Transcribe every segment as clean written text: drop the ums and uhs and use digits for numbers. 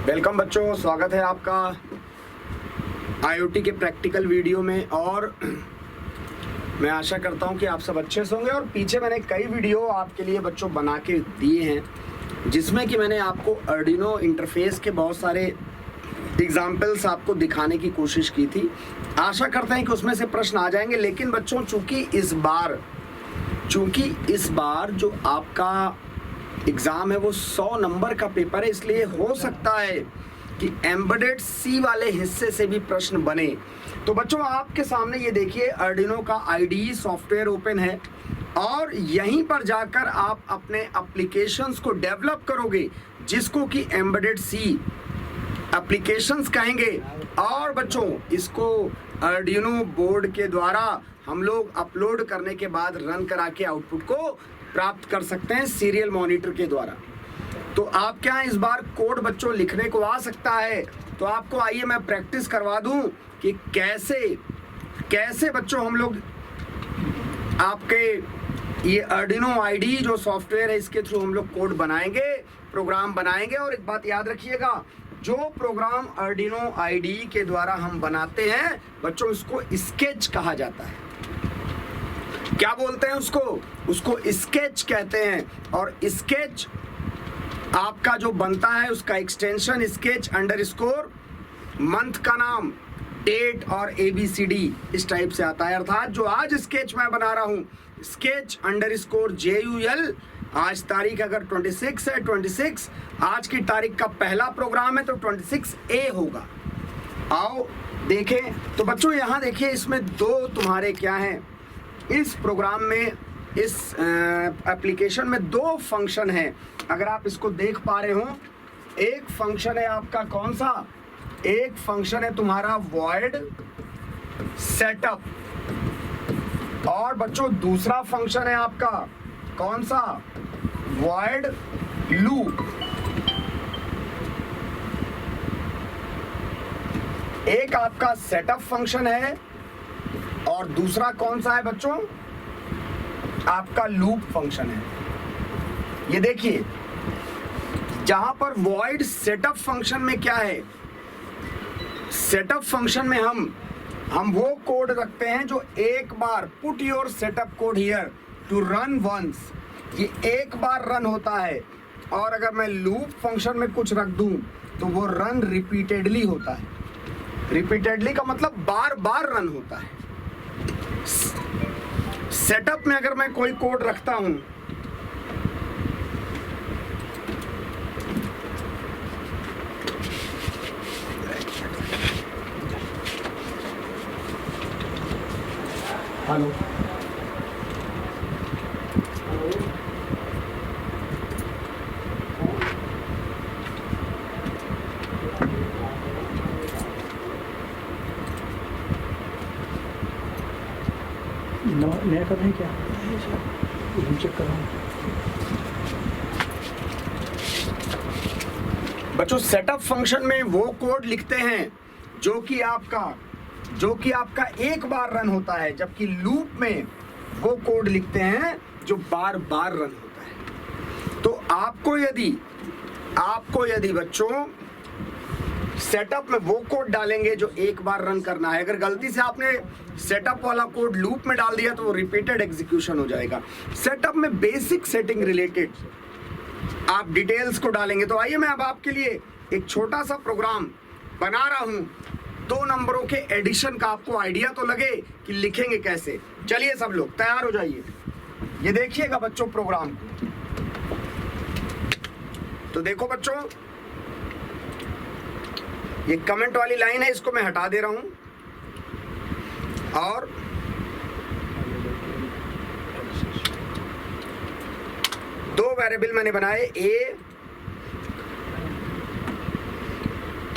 Welcome बच्चों, स्वागत है आपका आईओटी के प्रैक्टिकल वीडियो में। और मैं आशा करता हूं कि आप सब अच्छे से होंगे। और पीछे मैंने कई वीडियो आपके लिए बच्चों बना के दिए हैं, जिसमें कि मैंने आपको अर्डिनो इंटरफेस के बहुत सारे एग्जाम्पल्स आपको दिखाने की कोशिश की थी। आशा करते हैं कि उसमें से प्रश्न आ जाएंगे। लेकिन बच्चों, चूंकि इस बार जो आपका एग्ज़ाम है वो 100 नंबर का पेपर है, इसलिए हो सकता है कि एम्बेडेड सी वाले हिस्से से भी प्रश्न बने। तो बच्चों, आपके सामने ये देखिए, अर्डिनो का आईडीई सॉफ्टवेयर ओपन है और यहीं पर जाकर आप अपने एप्लीकेशंस को डेवलप करोगे, जिसको कि एम्बेडेड सी एप्लीकेशंस कहेंगे। और बच्चों, इसको अर्डिनो बोर्ड के द्वारा हम लोग अपलोड करने के बाद रन करा के आउटपुट को प्राप्त कर सकते हैं सीरियल मॉनिटर के द्वारा। तो आप क्या इस बार कोड बच्चों लिखने को आ सकता है? तो आपको आइए मैं प्रैक्टिस करवा दूं कि कैसे बच्चों हम लोग आपके ये अर्डिनो आईडी जो सॉफ्टवेयर है इसके थ्रू हम लोग कोड बनाएंगे, प्रोग्राम बनाएंगे। और एक बात याद रखिएगा, जो प्रोग्राम अर्डिनो आईडी के द्वारा हम बनाते हैं बच्चों, उसको स्केच कहा जाता है। क्या बोलते हैं उसको स्केच कहते हैं। और स्केच आपका जो बनता है उसका एक्सटेंशन स्केच अंडरस्कोर मंथ का नाम, डेट और ABCD इस टाइप से आता है। अर्थात जो आज स्केच मैं बना रहा हूं, स्केच अंडरस्कोर JUL, आज तारीख अगर 26 है, 26 आज की तारीख का पहला प्रोग्राम है तो 26A होगा। आओ देखें। तो बच्चों यहाँ देखिए, इसमें दो तुम्हारे क्या हैं, इस प्रोग्राम में, इस एप्लीकेशन में दो फंक्शन हैं। अगर आप इसको देख पा रहे हो, एक फंक्शन है आपका कौन सा? एक फंक्शन है तुम्हारा वॉइड सेटअप, और बच्चों दूसरा फंक्शन है आपका कौन सा? Void loop. एक आपका सेटअप फंक्शन है और दूसरा कौन सा है बच्चों? आपका लूप फंक्शन है। ये देखिए, जहां पर वॉइड सेटअप फंक्शन में क्या है, सेटअप फंक्शन में हम वो कोड रखते हैं जो एक बार, put your setup code here to run once, ये एक बार रन होता है। और अगर मैं लूप फंक्शन में कुछ रख दूं तो वो रन रिपीटेडली होता है। रिपीटेडली का मतलब बार बार रन होता है। सेटअप में अगर मैं कोई कोड रखता हूं, हेलो, नया कर रहे हैं क्या? चेक कर रहा हूँ बच्चों। सेटअप फंक्शन में वो कोड लिखते हैं जो कि आपका एक बार रन होता है, जबकि लूप में वो कोड लिखते हैं जो बार बार रन होता है। तो आपको यदि बच्चों सेटअप में वो कोड डालेंगे जो एक बार रन करना है, अगर गलती से आपने सेटअप वाला कोड लूप में डाल दिया तो वो रिपीटेड एग्जीक्यूशन हो जाएगा। सेटअप में बेसिक सेटिंग रिलेटेड आप डिटेल्स को डालेंगे। तो आइए मैं अब आपके लिए एक छोटा सा प्रोग्राम बना रहा हूं, 2 नंबरों के एडिशन का। आपको आइडिया तो लगे कि लिखेंगे कैसे। चलिए सब लोग तैयार हो जाइए। ये देखिएगा बच्चों प्रोग्राम को। तो देखो बच्चों, ये कमेंट वाली लाइन है, इसको मैं हटा दे रहा हूं। और दो वेरिएबल मैंने बनाए, ए,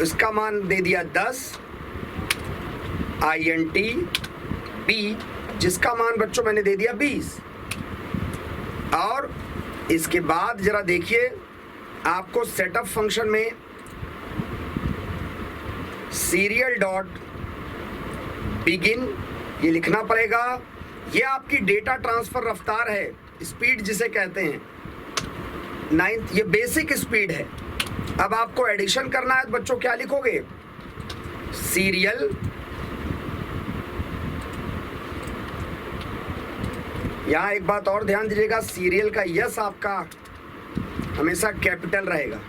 इसका मान दे दिया 10, INT, B, जिसका मान बच्चों मैंने दे दिया 20। और इसके बाद जरा देखिए, आपको सेटअप फंक्शन में सीरियल डॉट बिगिन ये लिखना पड़ेगा। ये आपकी डेटा ट्रांसफर रफ्तार है, स्पीड जिसे कहते हैं। 9, ये बेसिक स्पीड है। अब आपको एडिशन करना है तो बच्चों क्या लिखोगे, सीरियल यहां एक बात और ध्यान दीजिएगा, सीरियल का यस आपका हमेशा कैपिटल रहेगा।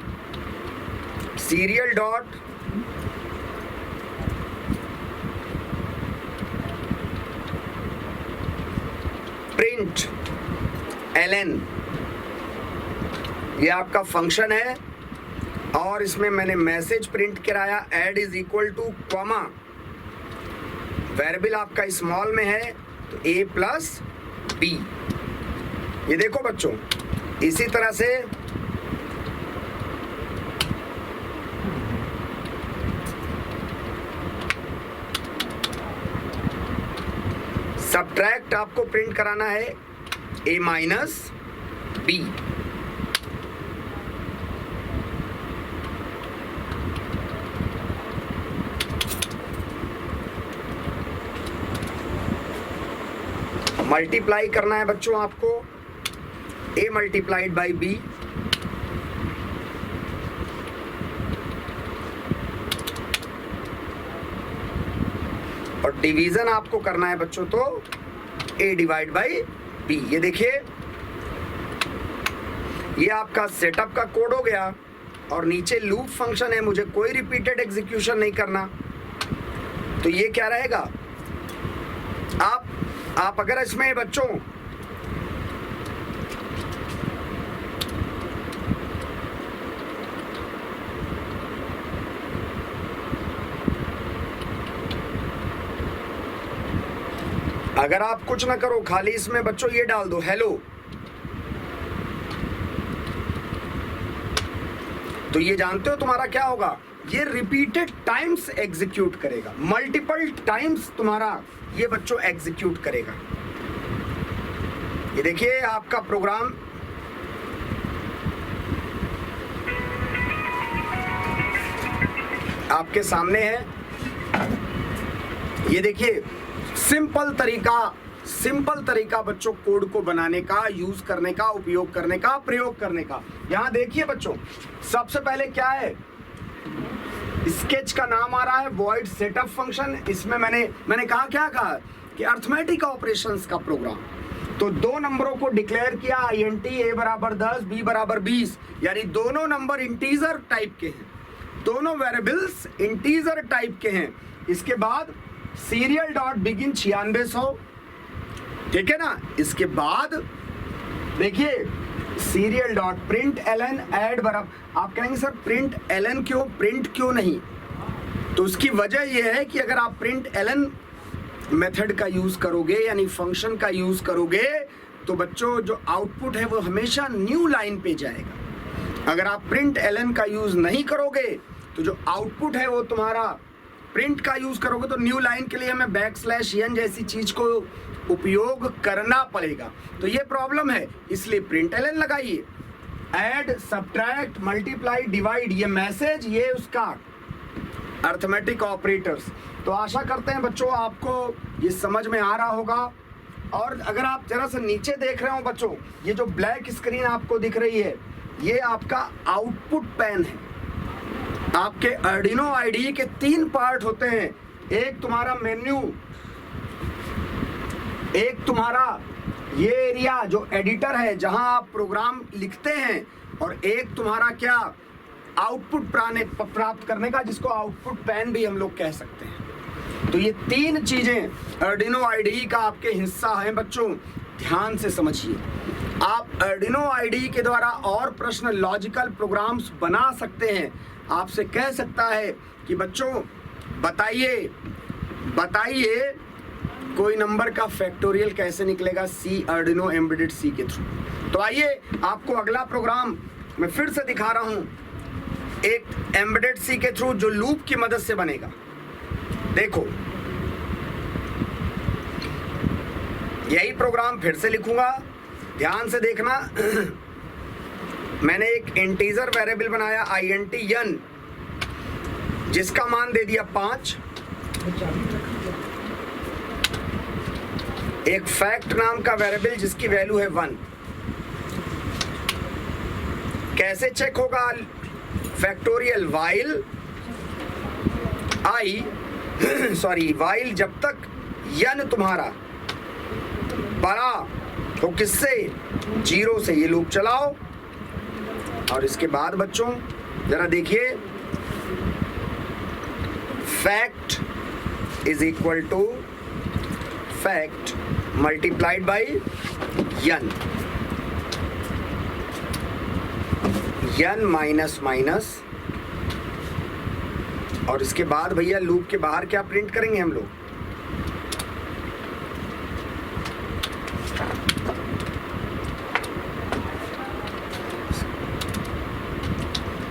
सीरियल डॉट प्रिंट एलएन, ये आपका फंक्शन है और इसमें मैंने मैसेज प्रिंट कराया, add is equal two comma, variable आपका स्मॉल में है तो a प्लस बी। ये देखो बच्चों, इसी तरह से सब्ट्रैक्ट आपको प्रिंट कराना है a माइनस बी। मल्टीप्लाई करना है बच्चों आपको a मल्टीप्लाइड बाई b, और डिवीजन आपको करना है बच्चों तो a डिवाइड बाई b। ये देखिए, ये आपका सेटअप का कोड हो गया और नीचे लूप फंक्शन है, मुझे कोई रिपीटेड एग्जीक्यूशन नहीं करना। तो ये क्या रहेगा, आप अगर इसमें बच्चों अगर आप कुछ ना करो, खाली इसमें बच्चों ये डाल दो हेलो, तो ये जानते हो तुम्हारा क्या होगा, ये रिपीटेड टाइम्स एग्जीक्यूट करेगा, मल्टीपल टाइम्स तुम्हारा ये बच्चों एग्जीक्यूट करेगा। ये देखिए आपका प्रोग्राम आपके सामने है। ये देखिए सिंपल तरीका बच्चों कोड को बनाने का, यूज करने का, उपयोग करने का, प्रयोग करने का। यहां देखिए बच्चों, सबसे पहले क्या है, स्केच का नाम आ रहा है वॉइड सेटअप फंक्शन। इसमें मैंने क्या कहा कि अर्थमेटिक ऑपरेशंस का प्रोग्राम। तो दो नंबरों को डिक्लेयर किया, int a बराबर 10 b बराबर 20, यानी दोनों नंबर इंटीजर टाइप के हैं, दोनों वेरिएबल्स इंटीजर टाइप के हैं। इसके बाद सीरियल डॉट बिगिन 9600, ठीक है ना। इसके बाद देखिए serial dot print L N add बराबर, आप कहेंगे सर प्रिंट एलन क्यों, प्रिंट क्यों नहीं, तो उसकी वजह यह है कि अगर आप प्रिंट एलन मेथड का यूज करोगे यानी फंक्शन का यूज करोगे तो बच्चों जो आउटपुट है वो हमेशा न्यू लाइन पे जाएगा। अगर आप प्रिंट एलन का यूज नहीं करोगे तो जो आउटपुट है वो तुम्हारा प्रिंट का यूज करोगे, तो न्यू लाइन के लिए हमें बैकस्लैश n जैसी चीज को उपयोग करना पड़ेगा। तो ये प्रॉब्लम है, इसलिए प्रिंट एलन लगाइए। ऐड, सब्ट्रैक्ट, मल्टीप्लाई, डिवाइड, ये मैसेज, ये उसका अर्थमेटिक ऑपरेटर्स। तो आशा करते हैं बच्चों आपको ये समझ में आ रहा होगा। और अगर आप जरा से नीचे देख रहे हो बच्चों, ये जो ब्लैक स्क्रीन आपको दिख रही है, ये आपका आउटपुट पैन है। आपके आर्डिनो आईडी के 3 पार्ट होते हैं, एक तुम्हारा मेन्यू, एक तुम्हारा ये एरिया जो एडिटर है जहां आप प्रोग्राम लिखते हैं, और एक तुम्हारा क्या आउटपुट प्राप्त करने का, जिसको आउटपुट पैन भी हम लोग कह सकते हैं। तो ये 3 चीजें आर्डिनो आईडी का आपके हिस्सा हैं बच्चों, ध्यान से समझिए। आप आर्डिनो आईडी के द्वारा और प्रश्न लॉजिकल प्रोग्राम्स बना सकते हैं। आपसे कह सकता है कि बच्चों बताइए कोई नंबर का फैक्टोरियल कैसे निकलेगा सी आर्डिनो एम्बेडेड सी के थ्रू। तो आइए आपको अगला प्रोग्राम मैं फिर से दिखा रहा हूं, एक एम्बेडेड सी के थ्रू जो लूप की मदद से बनेगा। देखो यही प्रोग्राम फिर से लिखूंगा, ध्यान से देखना। मैंने एक इंटीजर वेरिएबल बनाया int n, जिसका मान दे दिया 5, एक फैक्ट नाम का वेरिएबल जिसकी वैल्यू है 1। कैसे चेक होगा फैक्टोरियल वाइल वाइल जब तक n तुम्हारा बड़ा हो किससे, 0 से, ये लूप चलाओ। और इसके बाद बच्चों जरा देखिए, fact is equal to fact multiplied by n minus minus. और इसके बाद भैया लूप के बाहर क्या प्रिंट करेंगे हम लोग,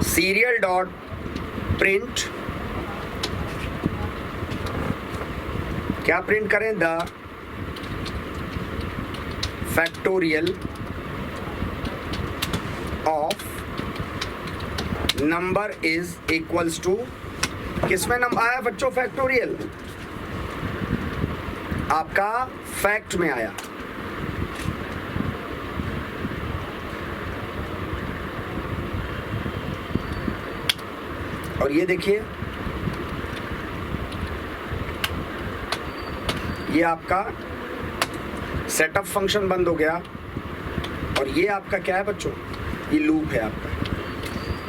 सीरियल डॉट प्रिंट, क्या प्रिंट करें, the factorial of number is equals to, किसमें नंबर आया बच्चों फैक्टोरियल, आपका फैक्ट में आया। और ये देखिए, ये आपका सेटअप फंक्शन बंद हो गया। और ये आपका क्या है बच्चों, ये लूप है आपका,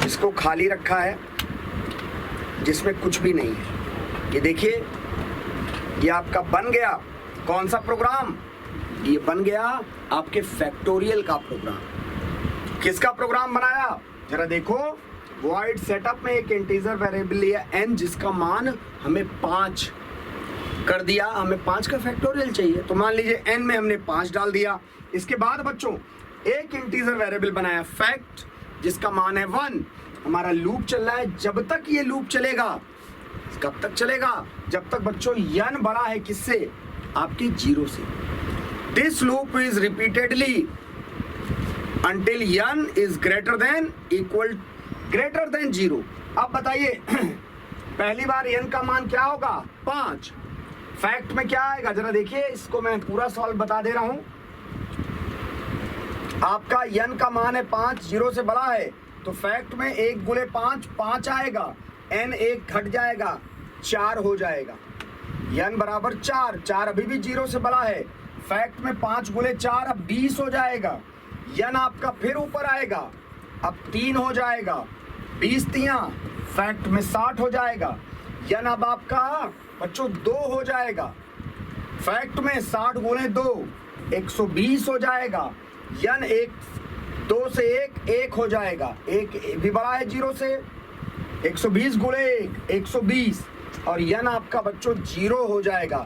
इसको खाली रखा है जिसमें कुछ भी नहीं है। ये देखिए, ये आपका बन गया कौन सा प्रोग्राम, ये बन गया आपके फैक्टोरियल का प्रोग्राम। किसका प्रोग्राम बनाया, जरा देखो, वॉइड सेटअप में एक इंटीजर वेरिएबल लिया n, जिसका मान हमें 5 कर दिया, हमें 5 का फैक्टोरियल चाहिए, तो मान लीजिए n में हमने 5 डाल दिया। इसके बाद बच्चों एक इंटीजर वेरिएबल बनाया फैक्ट, जिसका मान है 1। हमारा लूप चल रहा है, जब तक ये लूप चलेगा, कब तक चलेगा, जब तक बच्चों n बड़ा है किससे, आपके 0 से। This loop is repeatedly until n is greater than 0। अब बताइए पहली बार n का मान क्या होगा, 5। फैक्ट में क्या आएगा, जरा देखिए, इसको मैं पूरा सॉल्व बता दे रहा हूं। आपका n का मान है 5, 0 से बड़ा है, तो फैक्ट में 1 गुणे 5 5 आएगा, n 1 घट जाएगा, 4 हो जाएगा, n बराबर 4। 4 अभी भी 0 से बड़ा है, फैक्ट में 5 गुणे 4 अब 20 हो जाएगा। n आपका फिर ऊपर आएगा, अब 3 हो जाएगा, 20 तियां फैक्ट में 60 हो जाएगा। n अब आपका बच्चों 2 हो जाएगा, फैक्ट में 60 गुणे 2 120 हो जाएगा। n 2 से 1 हो जाएगा, 1 भी बड़ा है 0 से, 120 गुणे 120। और n आपका बच्चों 0 हो जाएगा,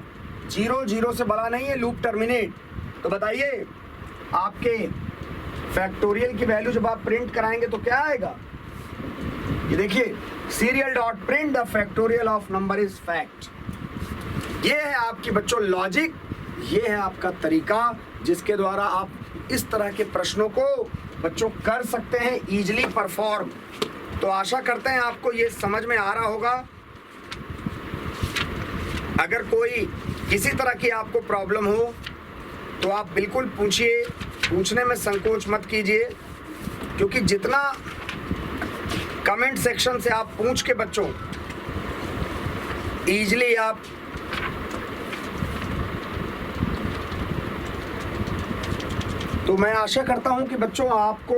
0 से बड़ा नहीं है, लूप टर्मिनेट। तो बताइए आपके फैक्टोरियल की वैल्यू जब आप प्रिंट कराएंगे तो क्या आएगा, ये देखिए, serial dot print the factorial of number is fact. ये है आपकी बच्चों लॉजिक, ये है आपका तरीका जिसके द्वारा आप इस तरह के प्रश्नों को बच्चों कर सकते हैं इजीली परफॉर्म। तो आशा करते हैं आपको ये समझ में आ रहा होगा। अगर कोई किसी तरह की आपको प्रॉब्लम हो तो आप बिल्कुल पूछिए, पूछने में संकोच मत कीजिए, क्योंकि जितना कमेंट सेक्शन से आप पूछ के बच्चों इजीली आप तो मैं आशा करता हूं कि बच्चों आपको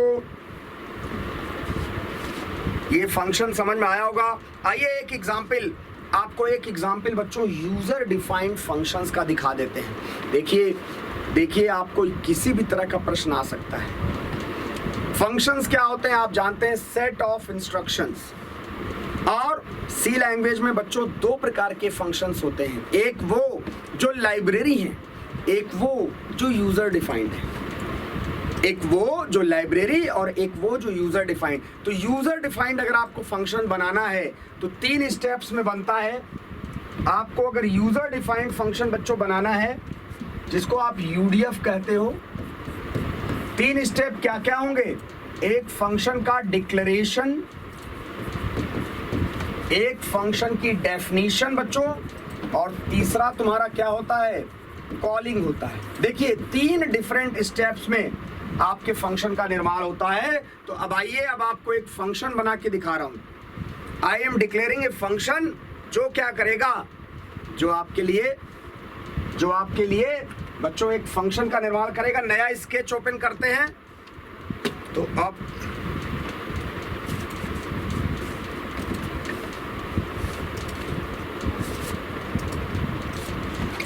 ये फंक्शन समझ में आया होगा। आइए एक एग्जाम्पल, आपको एक एग्जाम्पल बच्चों यूजर डिफाइंड फंक्शंस का दिखा देते हैं। देखिए आपको किसी भी तरह का प्रश्न आ सकता है। फंक्शंस क्या होते हैं आप जानते हैं, सेट ऑफ इंस्ट्रक्शंस। और सी लैंग्वेज में बच्चों 2 प्रकार के फंक्शंस होते हैं, एक वो जो लाइब्रेरी है, एक वो जो यूजर डिफाइंड है। एक वो जो लाइब्रेरी और एक वो जो यूजर डिफाइंड। तो यूजर डिफाइंड अगर आपको फंक्शन बनाना है तो 3 स्टेप्स में बनता है। आपको अगर यूजर डिफाइंड फंक्शन बच्चों बनाना है, जिसको आप यूडीएफ कहते हो, 3 स्टेप क्या क्या होंगे, एक फंक्शन का डिक्लेरेशन, एक फंक्शन की डेफिनेशन बच्चों, और तीसरा तुम्हारा क्या होता है, कॉलिंग होता है। देखिए 3 डिफरेंट स्टेप्स में आपके फंक्शन का निर्माण होता है। तो अब आइए, अब आपको एक फंक्शन बना के दिखा रहा हूं। I am declaring a function जो क्या करेगा, जो आपके लिए बच्चों एक फंक्शन का निर्माण करेगा। नया स्केच ओपन करते हैं। तो अब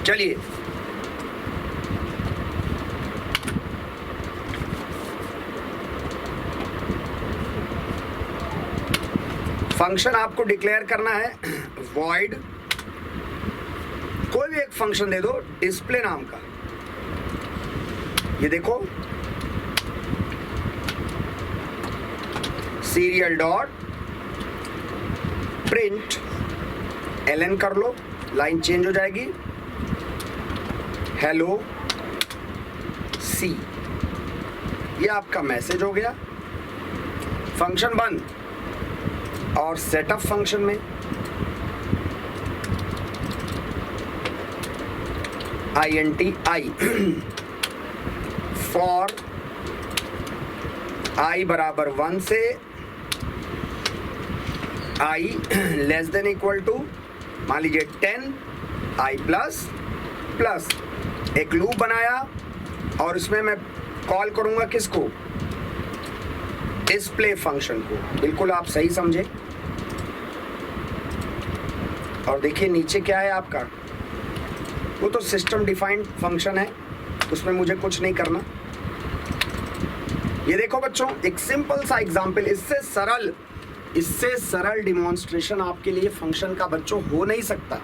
चलिए, फंक्शन आपको डिक्लेयर करना है void, कोई भी एक फंक्शन दे दो डिस्प्ले नाम का। ये देखो, सीरियल डॉट प्रिंट ln कर लो, लाइन चेंज हो जाएगी, हेलो सी। ये आपका मैसेज हो गया। फंक्शन बंद। और सेटअप फंक्शन में INT फॉर i बराबर 1 से i less than equal to मान लीजिए 10 i प्लस प्लस एक लूप बनाया और इसमें मैं कॉल करूंगा किसको, डिस्प्ले फंक्शन को। बिल्कुल आप सही समझे। और देखिए नीचे क्या है आपका, वो तो सिस्टम डिफाइंड फंक्शन है, उसमें मुझे कुछ नहीं करना। ये देखो बच्चों, एक सिंपल सा एग्जांपल, इससे सरल डिमॉन्स्ट्रेशन आपके लिए फंक्शन का बच्चों हो नहीं सकता।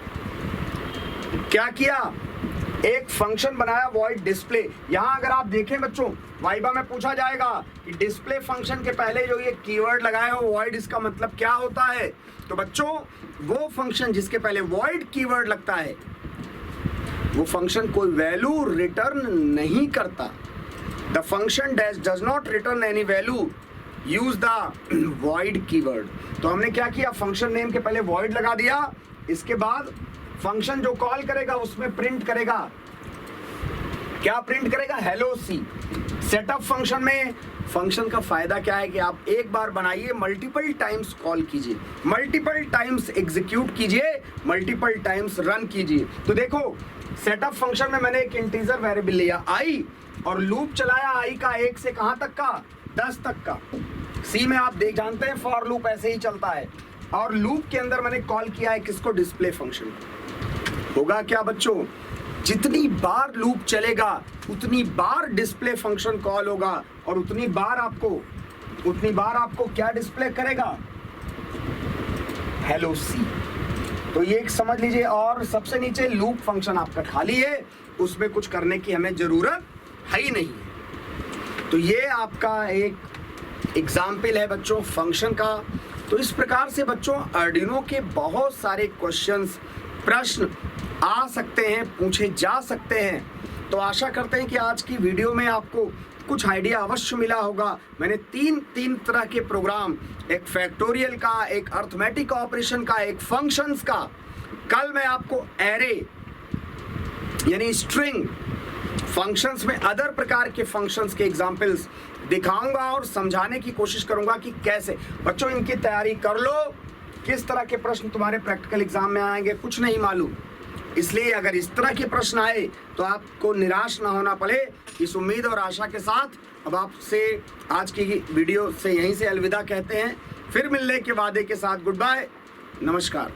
क्या किया, एक फंक्शन बनाया void डिस्प्ले। यहां अगर आप देखें बच्चों, वाइबा में पूछा जाएगा कि डिस्प्ले फंक्शन के पहले जो ये कीवर्ड लगाए हो void, इसका मतलब क्या होता है। तो बच्चों वो फंक्शन जिसके पहले void कीवर्ड लगता है, वो फंक्शन कोई वैल्यू रिटर्न नहीं करता। The function does not return any value, use the void keyword. तो हमने क्या किया, फंक्शन नेम के पहले void लगा दिया, इसके बाद फंक्शन जो कॉल करेगा उसमें प्रिंट करेगा, क्या प्रिंट करेगा, हेलो सी। सेटअप फंक्शन में फंक्शन का फायदा क्या है कि आप एक बार बनाइए, मल्टीपल टाइम्स कॉल कीजिए, मल्टीपल टाइम्स एग्जीक्यूट कीजिए, मल्टीपल टाइम्स रन कीजिए। तो देखो सेटअप फंक्शन में मैंने एक इंटीजर वेरिएबल लिया i और लूप चलाया i का 1 से कहां तक का, 10 तक का। सी में आप देख जानते हैं फॉर लूप ऐसे ही चलता है। और लूप के अंदर मैंने कॉल किया है किसको, डिस्प्ले फंक्शन। होगा क्या बच्चों, जितनी बार लूप चलेगा उतनी बार डिस्प्ले फंक्शन कॉल होगा और उतनी बार आपको क्या डिस्प्ले करेगा, हेलो सी। तो ये एक समझ लीजिए। और सबसे नीचे लूप फंक्शन आपका खाली है, उसमें कुछ करने की हमें जरूरत है ही नहीं है। तो ये आपका एक एग्जाम्पल है बच्चों फंक्शन का। तो इस प्रकार से बच्चों आर्डिनो के बहुत सारे क्वेश्चंस, प्रश्न आ सकते हैं, पूछे जा सकते हैं। तो आशा करते हैं कि आज की वीडियो में आपको कुछ आइडिया अवश्य मिला होगा। मैंने तीन तरह के प्रोग्राम, एक फैक्टोरियल का, एक अर्थमेटिक ऑपरेशन का, एक फंक्शंस का। कल मैं आपको एरे यानी स्ट्रिंग फंक्शंस में अदर प्रकार के फंक्शंस के एग्जांपल्स दिखाऊंगा और समझाने की कोशिश करूंगा कि कैसे। बच्चों इनकी तैयारी कर लो, किस तरह के प्रश्न तुम्हारे प्रैक्टिकल एग्जाम में आएंगे कुछ नहीं मालूम। इसलिए अगर इस तरह के प्रश्न आए तो आपको निराश ना होना पड़े। इस उम्मीद और आशा के साथ अब आपसे आज की वीडियो से यहीं से अलविदा कहते हैं। फिर मिलने के वादे के साथ गुड बाय, नमस्कार।